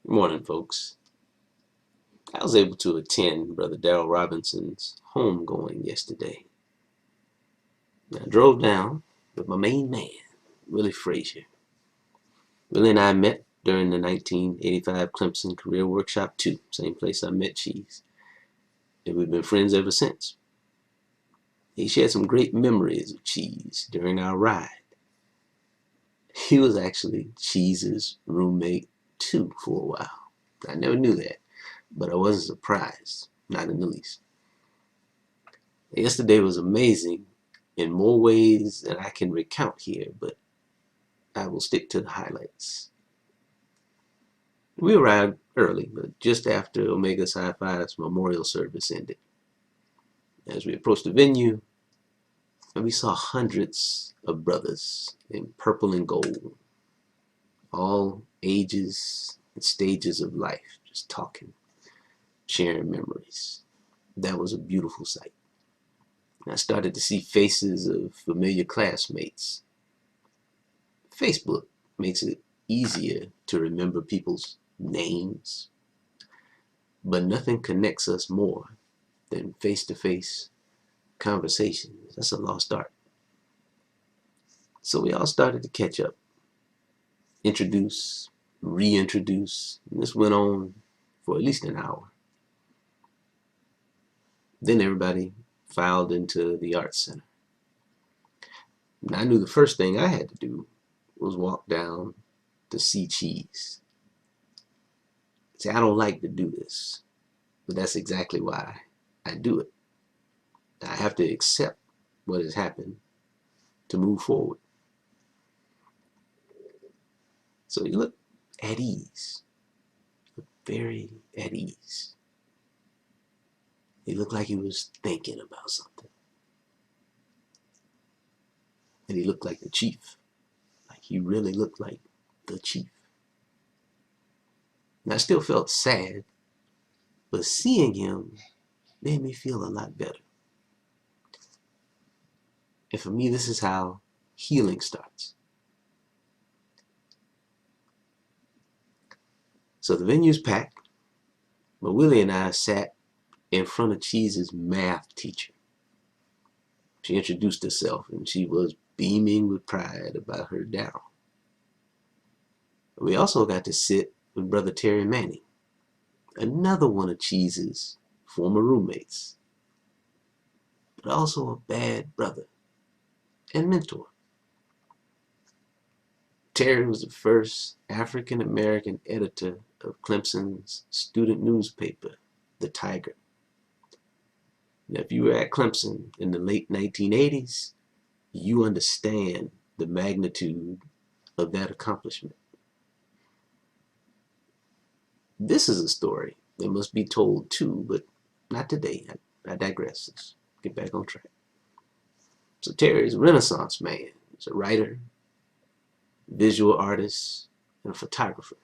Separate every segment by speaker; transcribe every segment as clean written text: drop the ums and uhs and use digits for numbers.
Speaker 1: Good morning, folks. I was able to attend Brother Darryl Robinson's homegoing yesterday. I drove down with my main man, Willie Frazier. Willie and I met during the 1985 Clemson Career Workshop 2, same place I met Cheese. And we've been friends ever since. He shared some great memories of Cheese during our ride. He was actually Cheese's roommate too for a while. I never knew that, but I wasn't surprised, not in the least. Yesterday was amazing in more ways than I can recount here, but I will stick to the highlights. We arrived early, but just after Omega Psi Phi's memorial service ended. As we approached the venue, we saw hundreds of brothers in purple and gold, all ages and stages of life, just talking, sharing memories. That was a beautiful sight. I started to see faces of familiar classmates. Facebook makes it easier to remember people's names, but nothing connects us more than face-to-face conversations. That's a lost art. So we all started to catch up, introduce, reintroduce, and this went on for at least an hour. Then everybody filed into the Arts Center. And I knew the first thing I had to do was walk down to see Cheese. See, I don't like to do this, but that's exactly why I do it. I have to accept what has happened to move forward. So he looked at ease, very at ease. He looked like he was thinking about something. And he looked like the chief. Like he really looked like the chief. And I still felt sad, but seeing him made me feel a lot better. And for me, this is how healing starts. So the venue's packed, but Willie and I sat in front of Cheese's math teacher. She introduced herself, and she was beaming with pride about her Darryl. We also got to sit with Brother Terry Manning, another one of Cheese's former roommates, but also a bad brother and mentor. Terry was the first African-American editor of Clemson's student newspaper, The Tiger. Now, if you were at Clemson in the late 1980s, you understand the magnitude of that accomplishment. This is a story that must be told too, but not today. I digress. Let's get back on track. So Terry's a Renaissance man. He's a writer, visual artist, and a photographer.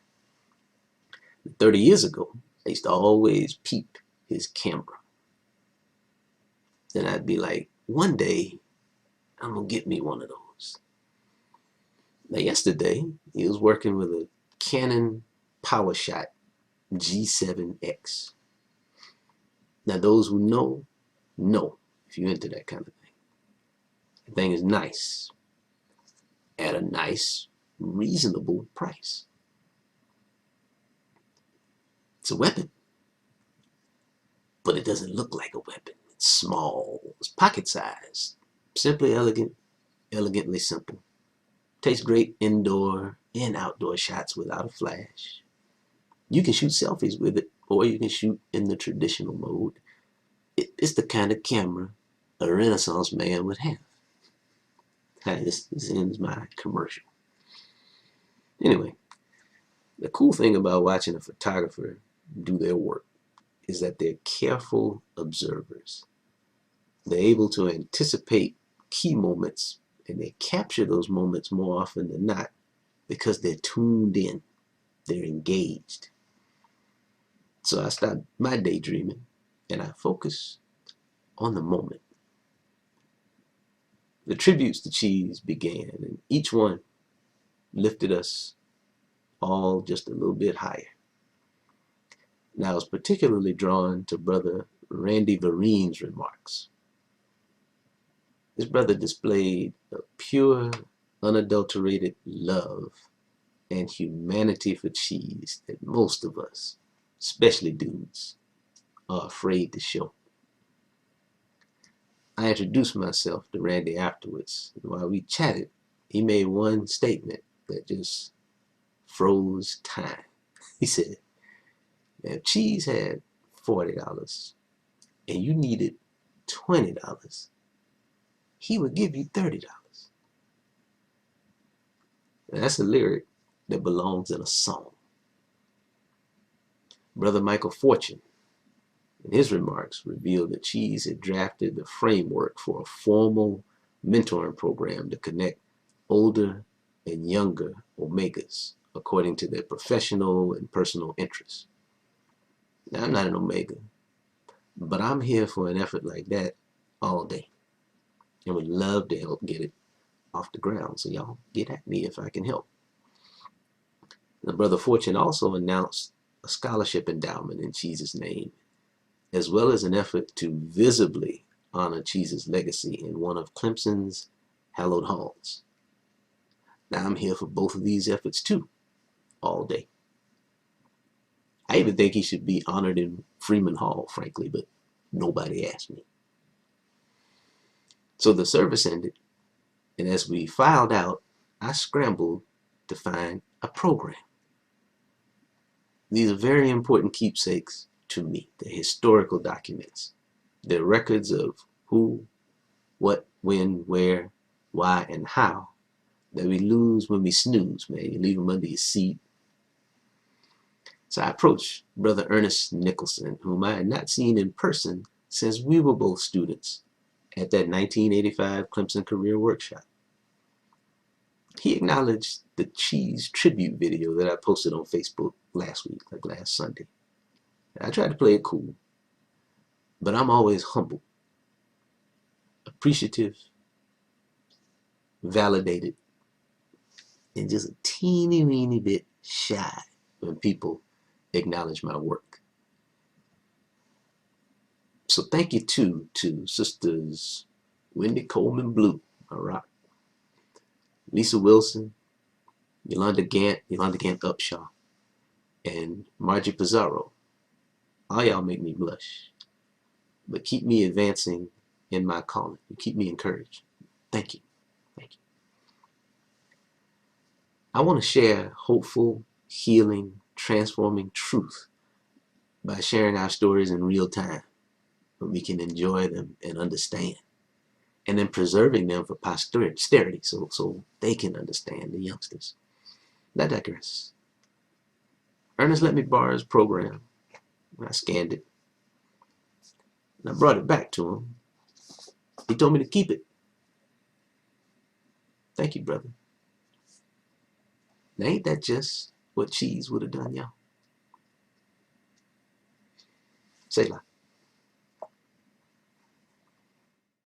Speaker 1: 30 years ago, I used to always peep his camera. Then I'd be like, one day, I'm going to get me one of those. Now, yesterday, he was working with a Canon PowerShot G7X. Now, those who know if you're into that kind of thing. The thing is nice, at a nice, reasonable price. It's a weapon, but it doesn't look like a weapon. It's small, it's pocket sized, simply elegant, elegantly simple. Takes great indoor and outdoor shots without a flash. You can shoot selfies with it, or you can shoot in the traditional mode. It's the kind of camera a Renaissance man would have. This ends my commercial. Anyway, the cool thing about watching a photographer do their work is that they're careful observers. They're able to anticipate key moments, and they capture those moments more often than not because they're tuned in, they're engaged. So I stop my daydreaming and I focus on the moment. The tributes to Cheese began, and each one lifted us all just a little bit higher. Now, I was particularly drawn to Brother Randy Verine's remarks. This brother displayed a pure, unadulterated love and humanity for cheese that most of us, especially dudes, are afraid to show. I introduced myself to Randy afterwards, and while we chatted, he made one statement that just froze time. He said, if cheese had $40 and you needed $20, he would give you $30. And that's a lyric that belongs in a song. Brother Michael Fortune, in his remarks, revealed that Cheese had drafted the framework for a formal mentoring program to connect older and younger Omegas according to their professional and personal interests. Now, I'm not an Omega, but I'm here for an effort like that all day and would love to help get it off the ground. So y'all get at me if I can help. The Brother Fortune also announced a scholarship endowment in Cheese's name, as well as an effort to visibly honor Cheese's legacy in one of Clemson's hallowed halls. Now, I'm here for both of these efforts too, all day. I even think he should be honored in Freeman Hall, frankly, but nobody asked me. So the service ended, and as we filed out, I scrambled to find a program. These are very important keepsakes to me. They're historical documents. They're records of who, what, when, where, why, and how that we lose when we snooze, man. You leave them under your seat. So I approached Brother Ernest Nicholson, whom I had not seen in person since we were both students at that 1985 Clemson Career Workshop. He acknowledged the Cheese tribute video that I posted on Facebook last week, like last Sunday. I tried to play it cool, but I'm always humble, appreciative, validated, and just a teeny weeny bit shy when people acknowledge my work. So thank you too to Sisters Wendy Coleman Blue, my rock, Lisa Wilson, Yolanda Gant Upshaw, and Margie Pizarro. All y'all make me blush, but keep me advancing in my calling. You keep me encouraged. Thank you. Thank you. I want to share hopeful, healing, transforming truth by sharing our stories in real time, where we can enjoy them and understand, and then preserving them for posterity so they can understand, the youngsters. I digress. Ernest let me borrow his program. I scanned it, and I brought it back to him. He told me to keep it. Thank you, brother. Now, ain't that just what Cheese would have done, y'all? Say la.